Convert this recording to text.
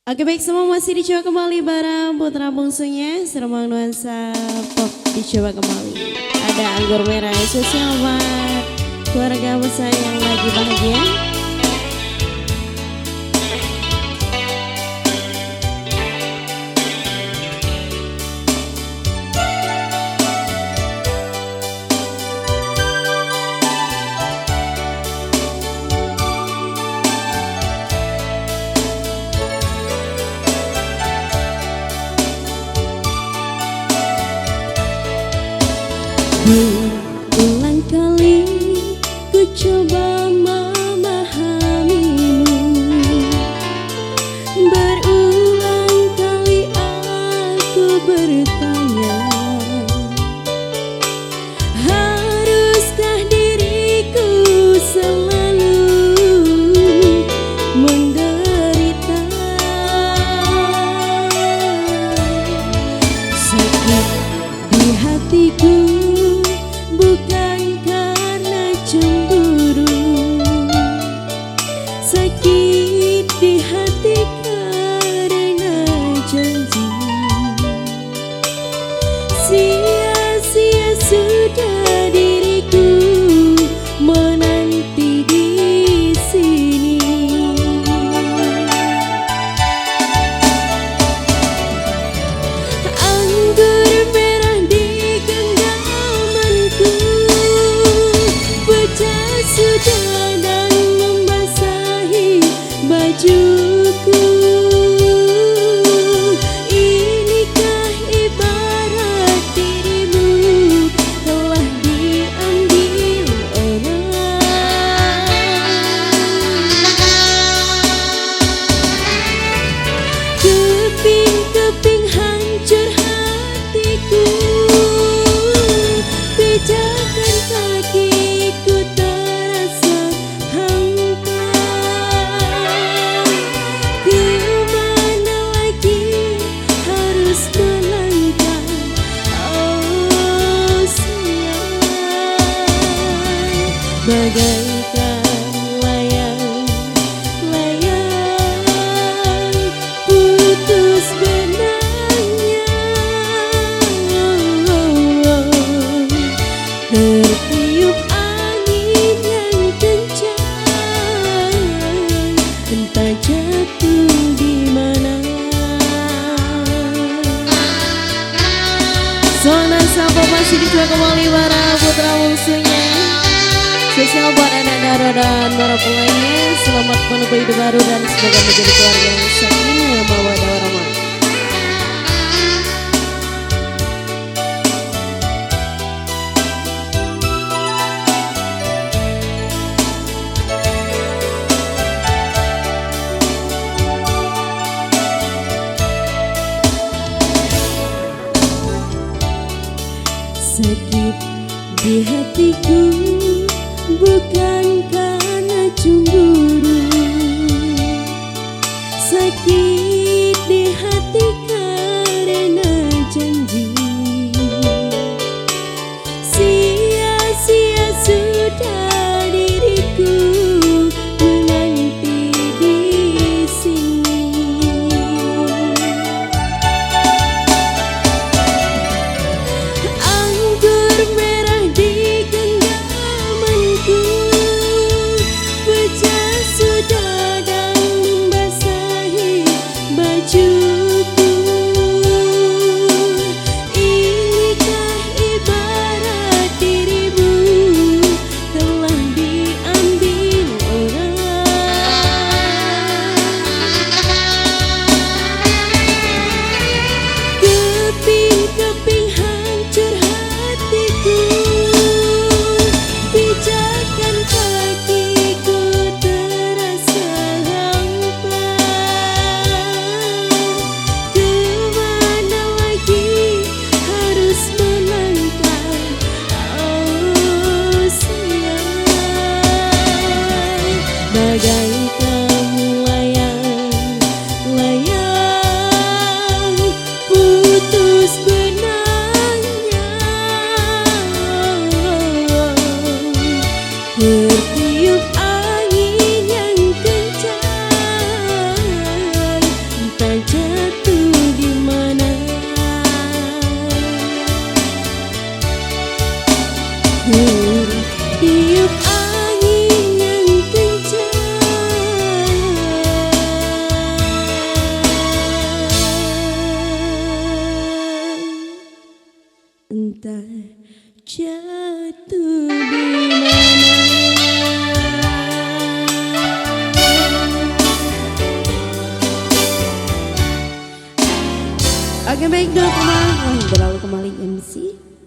Oke baik, semua masih dicoba kembali bareng putra bungsunya Seremang Nuansa Pop dicoba kembali. Ada anggur merah spesial buat keluarga besar yang lagi bahagia. Berulang kali ku coba memahamimu, berulang kali aku bertanya, haruskah diriku selalu menderita? Sakit di hatiku bukan karena cemburu, sakit di hati karena janji. Sia-sia sudah diriku menanti di sini. Anggur merah di genggamanku pecah sudah dan membasahi bajuku. Inikah ibarat dirimu telah diambil orang? Keping-keping hancur hatiku, pijakan kakiku terasa hampa. Kemana lagi harus melangkah? Oh sayang, bagaikan layang-layang putus benangnya, tertiup angin yang kencang, entah jatuh di mana. Zona Sampo masih dicoba kembali bareng putra bungsunya. Spesial buat anak Dara dan para lainnya. Selamat menempuh hidup baru dan semoga menjadi keluarga yang sakinah mawaddah warahmah. Sakit di hatiku bukan karena cemburu, sakit di hati karena janji. Sia-sia sudah diriku menanti di sini. Anggur merah di genggamanku pecah sudah dan membasahi tiup angin yang kencang. Entah jatuh di mana. Oke baik dulu teman, berlalu kembali MC.